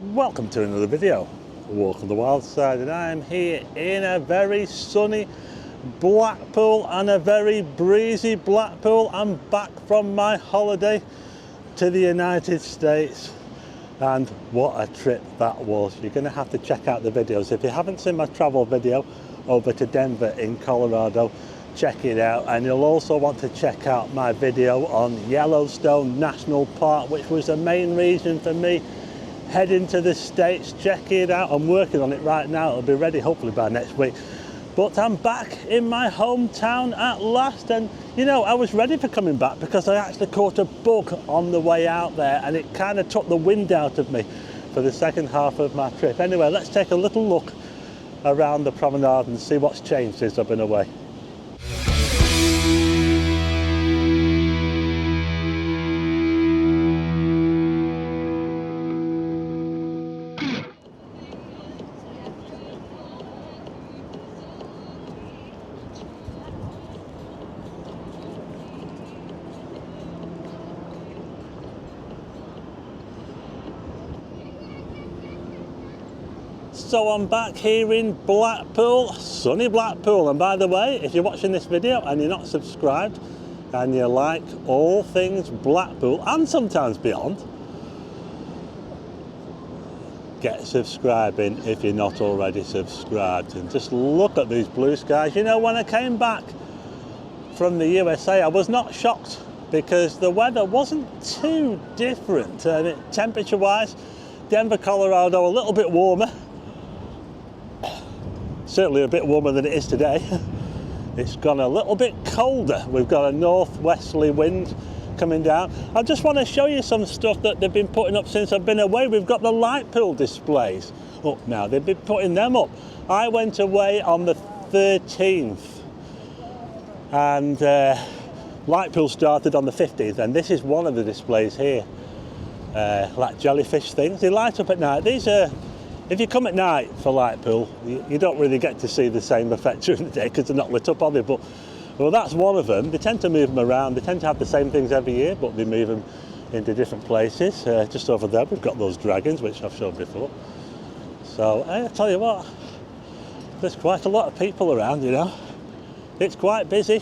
Welcome to another video, Walk on the Wild Side, and I'm here in a very sunny Blackpool and a very breezy Blackpool. I'm back from my holiday to the United States, and what a trip that was. You're going to have to check out the videos. If you haven't seen my travel video over to Denver in Colorado, check it out, and you'll also want to check out my video on Yellowstone National Park, which was the main reason for me heading to the States. Check it out. I'm working on it right now. It'll be ready hopefully by next week. But I'm back in my hometown at last, and you know, I was ready for coming back because I actually caught a bug on the way out there, and it kind of took the wind out of me for the second half of my trip. Anyway, let's take a little look around the promenade and see what's changed since I've been away. So I'm back here in Blackpool, sunny Blackpool, and by the way, if you're watching this video and you're not subscribed and you like all things Blackpool and sometimes beyond, get subscribing if you're not already subscribed. And just look at these blue skies. You know, when I came back from the USA, I was not shocked because the weather wasn't too different. Temperature wise, Denver, Colorado, a little bit warmer. Certainly a bit warmer than it is today. It's gone a little bit colder. We've got a northwesterly wind coming down. I just want to show you some stuff that they've been putting up since I've been away. We've got the light pool displays up now. They've been putting them up. I went away on the 13th and light pool started on the 15th, and this is one of the displays here. Like jellyfish things. They light up at night. These are, if you come at night for light pool, you don't really get to see the same effect during the day because they're not lit up, are they? But well, that's one of them. They tend to move them around. They tend to have the same things every year, but they move them into different places. Just over there, we've got those dragons, which I've shown before. So I tell you what, there's quite a lot of people around. You know, it's quite busy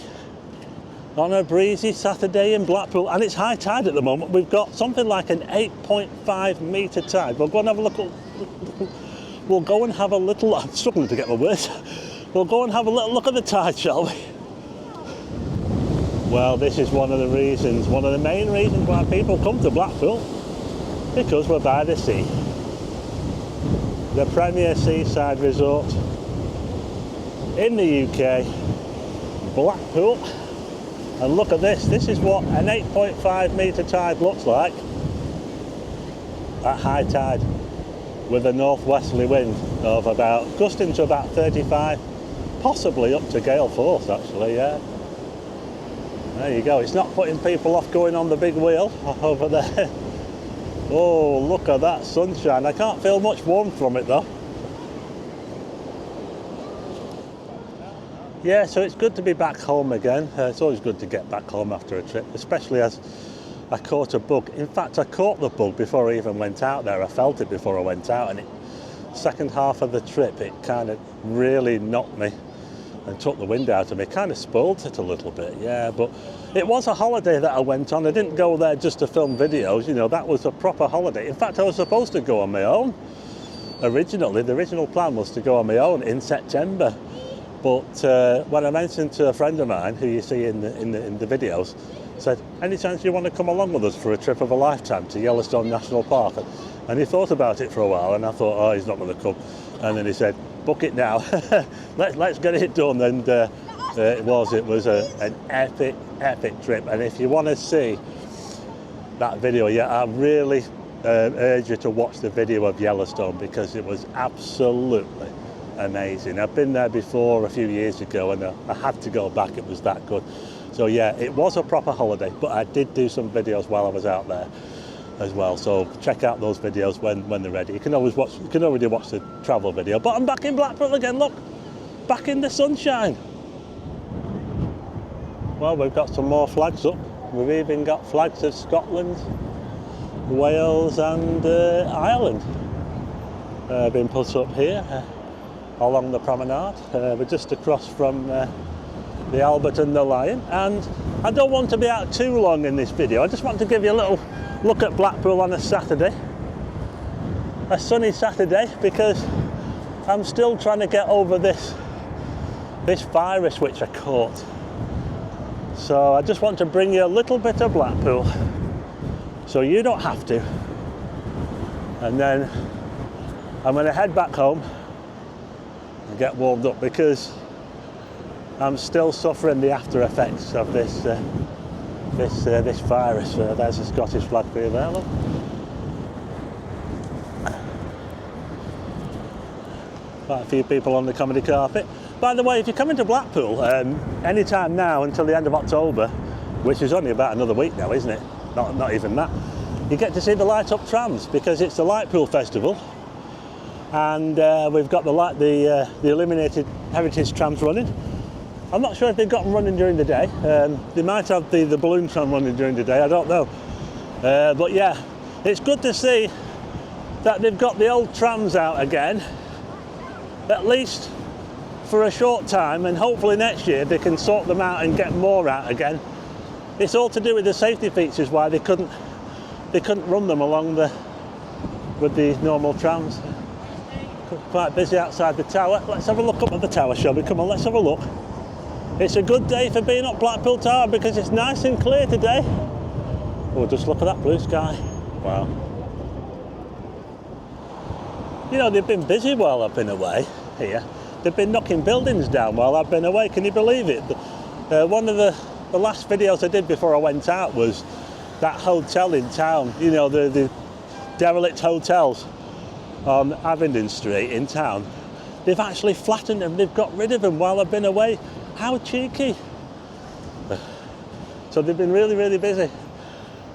on a breezy Saturday in Blackpool, and it's high tide at the moment. We've got something like an 8.5 metre tide. We'll go and have a look. We'll go and have a little. I'm struggling to get my words. We'll go and have a little look at the tide, shall we? Well, this is one of the reasons, one of the main reasons why people come to Blackpool, because we're by the sea. The premier seaside resort in the UK, Blackpool. And look at this. This is what an 8.5 metre tide looks like at high tide, with a northwesterly wind of about, gusting to about 35, possibly up to gale force actually, yeah. There you go. It's not putting people off going on the big wheel over there. Oh, look at that sunshine. I can't feel much warmth from it though. Yeah, so it's good to be back home again. It's always good to get back home after a trip, especially as I caught a bug. In fact, I caught the bug before I even went out there. I felt it before I went out, and second half of the trip, it kind of really knocked me and took the wind out of me. Kind of spoiled it a little bit, yeah. But it was a holiday that I went on. I didn't go there just to film videos, you know, that was a proper holiday. In fact, I was supposed to go on my own. Originally, the original plan was to go on my own in September. But when I mentioned to a friend of mine, who you see in the videos, said, any chance you want to come along with us for a trip of a lifetime to Yellowstone National Park? And he thought about it for a while, and I thought, oh, he's not going to come. And then he said, book it now. let's get it done. And it was an epic trip. And if you want to see that video, yeah, I really urge you to watch the video of Yellowstone, because it was absolutely amazing. I've been there before a few years ago, and I had to go back. It was that good. So yeah, it was a proper holiday, but I did do some videos while I was out there as well. So check out those videos when they're ready. You can always watch. You can already watch the travel video. But I'm back in Blackpool again. Look, back in the sunshine. Well, we've got some more flags up. We've even got flags of Scotland, Wales and Ireland. been put up here along the promenade. We're just across from the Albert and the Lion, and I don't want to be out too long in this video. I just want to give you a little look at Blackpool on a Saturday, a sunny Saturday, because I'm still trying to get over this virus which I caught. So I just want to bring you a little bit of Blackpool so you don't have to, and then I'm going to head back home and get warmed up, because I'm still suffering the after effects of this virus. There's a Scottish flag for you there, look. Quite a few people on the comedy carpet. By the way, if you're coming to Blackpool any time now until the end of October, which is only about another week now, isn't it? Not even that. You get to see the light up trams, because it's the Lightpool Festival, and we've got the illuminated heritage trams running. I'm not sure if they've got them running during the day. They might have the balloon tram running during the day, I don't know. But yeah, it's good to see that they've got the old trams out again, at least for a short time, and hopefully next year they can sort them out and get more out again. It's all to do with the safety features, why they couldn't run them along with the normal trams. Quite busy outside the tower. Let's have a look up at the tower, shall we? Come on, let's have a look. It's a good day for being up Blackpool Tower because it's nice and clear today. Oh, just look at that blue sky. Wow. You know, they've been busy while I've been away here. They've been knocking buildings down while I've been away. Can you believe it? One of the last videos I did before I went out was that hotel in town. You know, the derelict hotels on Avendon Street in town. They've actually flattened them. They've got rid of them while I've been away. How cheeky. So they've been really, really busy.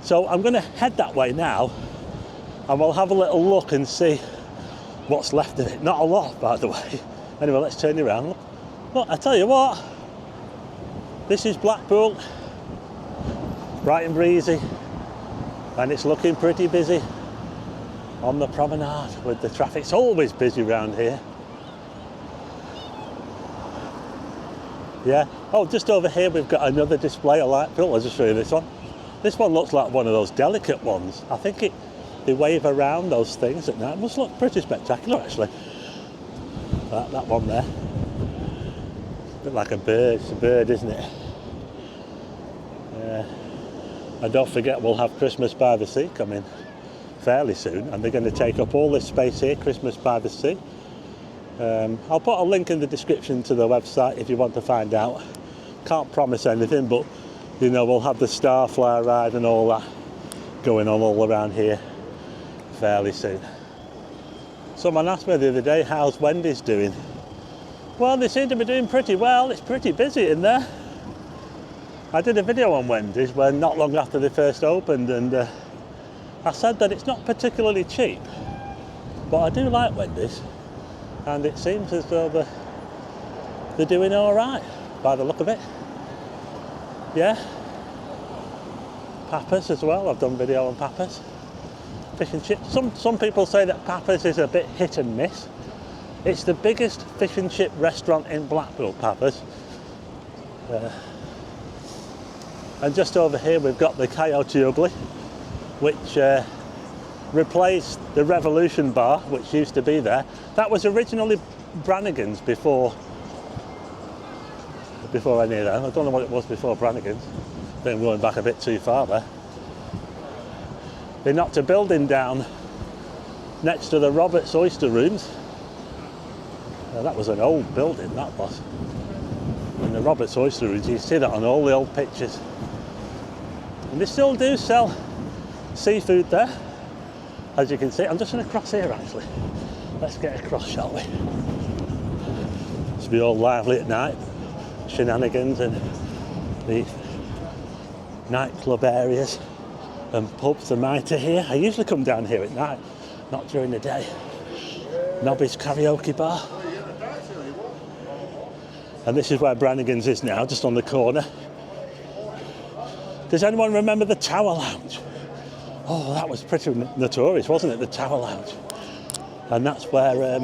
So I'm going to head that way now, and we'll have a little look and see what's left of it. Not a lot, by the way. Anyway, let's turn you around. Look, I tell you what, this is Blackpool, bright and breezy, and it's looking pretty busy on the promenade with the traffic. It's always busy around here. Yeah. Oh, just over here we've got another display of Lightpool. I'll just show you this one. This one looks like one of those delicate ones. I think they wave around those things at night. It must look pretty spectacular, actually. That one there. A bit like a bird. It's a bird, isn't it? Yeah. And don't forget, we'll have Christmas by the Sea coming fairly soon, and they're going to take up all this space here, Christmas by the Sea. I'll put a link in the description to the website if you want to find out. Can't promise anything, but you know, we'll have the Starflyer ride and all that going on all around here fairly soon. Someone asked me the other day, how's Wendy's doing? Well, they seem to be doing pretty well. It's pretty busy in there. I did a video on Wendy's when not long after they first opened, and I said that it's not particularly cheap, but I do like Wendy's, and it seems as though they're doing all right by the look of it. Yeah. Papa's as well. I've done video on Papa's. Fish and chips. Some people say that Papa's is a bit hit and miss. It's the biggest fish and chip restaurant in Blackpool, Papa's. And just over here we've got the Coyote Ugly, which replaced the Revolution Bar, which used to be there. That was originally Brannigan's before any of that. I don't know what it was before Brannigan's. I think I'm going back a bit too far there. They knocked a building down next to the Roberts Oyster Rooms. That was an old building, that was. And the Roberts Oyster Rooms, you see that on all the old pictures. And they still do sell seafood there, as you can see. I'm just going to cross here, actually. Let's get across, shall we? It's be all lively at night. Shenanigans and the nightclub areas and pubs are mighty here. I usually come down here at night, not during the day. Nobby's karaoke bar. And this is where Brannigan's is now, just on the corner. Does anyone remember the Tower Lounge? Oh, that was pretty notorious, wasn't it, the Tower Lounge? and that's where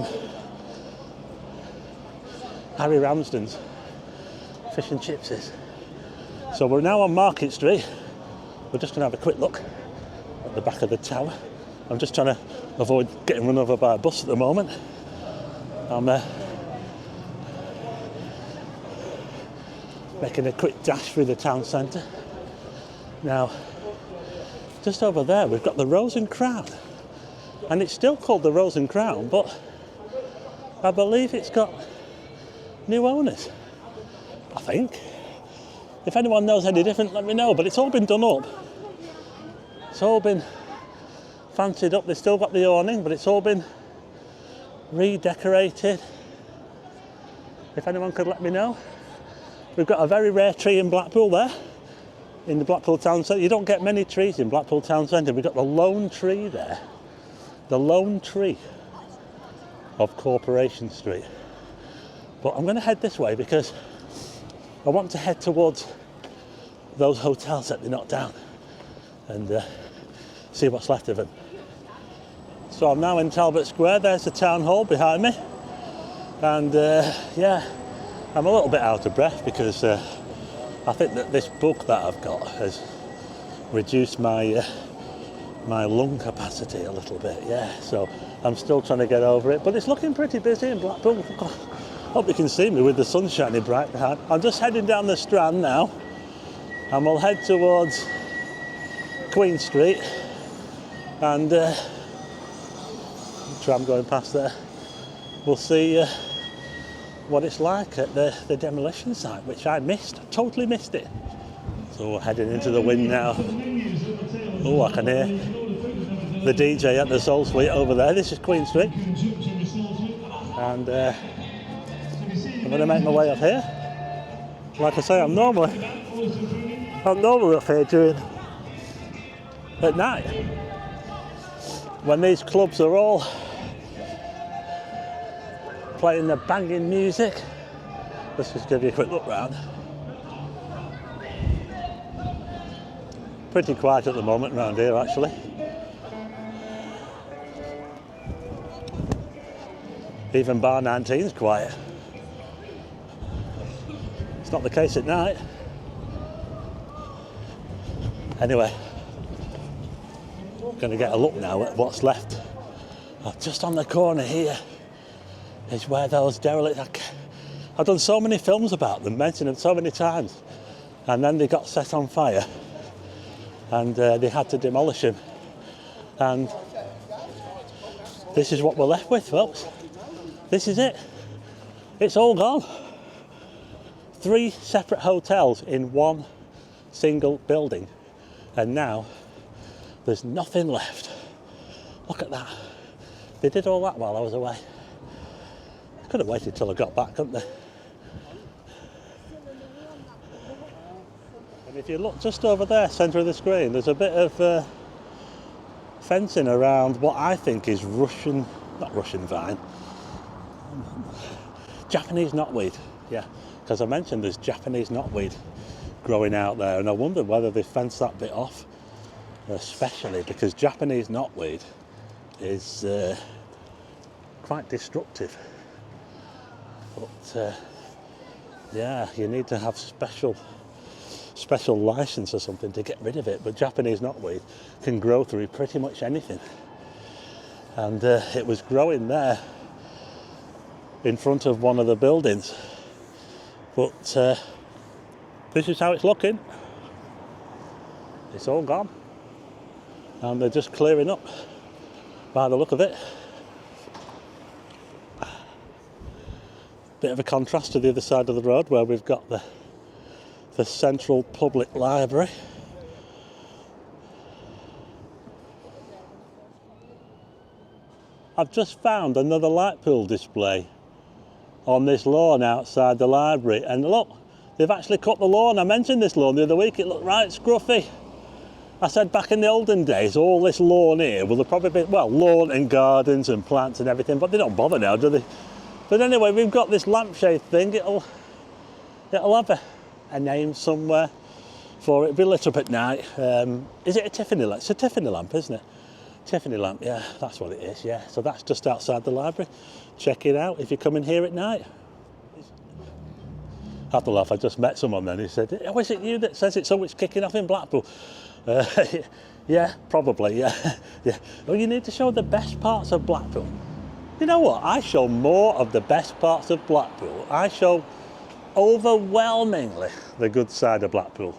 Harry Ramsden's fish and chips is. So we're now on Market Street. We're just going to have a quick look at the back of the tower. I'm just trying to avoid getting run over by a bus at the moment. I'm making a quick dash through the town centre. Now, just over there we've got the Rose and Crown, and it's still called the Rose and Crown, but I believe it's got new owners, I think. If anyone knows any different, let me know, but it's all been done up. It's all been fancied up. They've still got the awning, but it's all been redecorated. If anyone could let me know. We've got a very rare tree in Blackpool there, in the Blackpool town centre. You don't get many trees in Blackpool town centre. We've got the lone tree there, the lone tree of Corporation Street. But I'm going to head this way because I want to head towards those hotels that they knocked down and see what's left of them. So I'm now in Talbot Square. There's the town hall behind me, and yeah, I'm a little bit out of breath because I think that this book that I've got has reduced my my lung capacity a little bit. Yeah, so I'm still trying to get over it, but it's looking pretty busy in Blackpool. Hope you can see me with the sun shining bright behind. I'm just heading down the Strand now, and we'll head towards Queen Street, and the tram going past there. We'll see what it's like at the demolition site, which I missed, totally missed it. So we're heading into the wind now. Oh, I can hear the DJ at the Soul Suite over there. This is Queen Street, and I'm going to make my way up here. Like I say, I'm normally up here during at night when these clubs are all playing the banging music. Let's just give you a quick look round. Pretty quiet at the moment around here, actually. Even Bar 19's quiet. It's not the case at night. Anyway, I'm going to get a look now at what's left. Just on the corner here is where those derelict... I've done so many films about them, mentioned them so many times, and then they got set on fire and they had to demolish them, and this is what we're left with, folks. This is it. It's all gone. 3 separate hotels in one single building, and now there's nothing left. Look at that. They did all that while I was away. I could have waited till I got back, couldn't they? And if you look just over there, centre of the screen, there's a bit of fencing around what I think is not Russian vine, Japanese knotweed. Yeah, because I mentioned there's Japanese knotweed growing out there, and I wondered whether they fenced that bit off, especially because Japanese knotweed is quite destructive. But yeah, you need to have special license or something to get rid of it. But Japanese knotweed can grow through pretty much anything, and it was growing there in front of one of the buildings. But this is how it's looking. It's all gone, and they're just clearing up by the look of it. Bit of a contrast to the other side of the road where we've got the Central Public Library. I've just found another light pool display on this lawn outside the library, and look, they've actually cut the lawn. I mentioned this lawn the other week. It looked right scruffy. I said back in the olden days, all this lawn here will have probably been, well, lawn and gardens and plants and everything, but they don't bother now, do they? But anyway, we've got this lampshade thing. It'll have a name somewhere for it. It'll be lit up at night. Is it a Tiffany lamp? It's a Tiffany lamp, isn't it? Tiffany lamp, yeah, that's what it is, yeah. So that's just outside the library. Check it out if you're coming here at night. I have to laugh, I just met someone then, he said, oh, is it you that says it's always kicking off in Blackpool? Yeah, probably, yeah. Yeah. Well, you need to show the best parts of Blackpool. You know what, I show more of the best parts of Blackpool. I show overwhelmingly the good side of Blackpool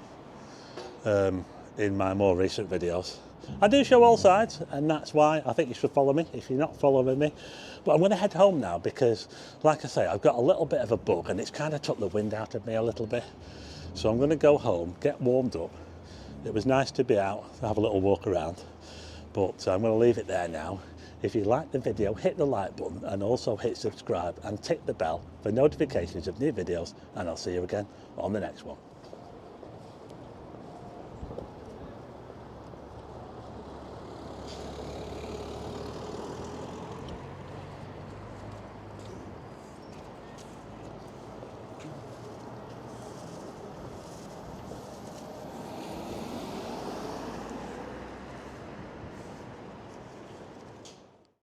in my more recent videos. I do show all sides, and that's why I think you should follow me if you're not following me. But I'm going to head home now because, like I say, I've got a little bit of a bug and it's kind of took the wind out of me a little bit. So I'm going to go home, get warmed up. It was nice to be out, have a little walk around, but I'm going to leave it there now. If you like the video, hit the like button and also hit subscribe and tick the bell for notifications of new videos, and I'll see you again on the next one.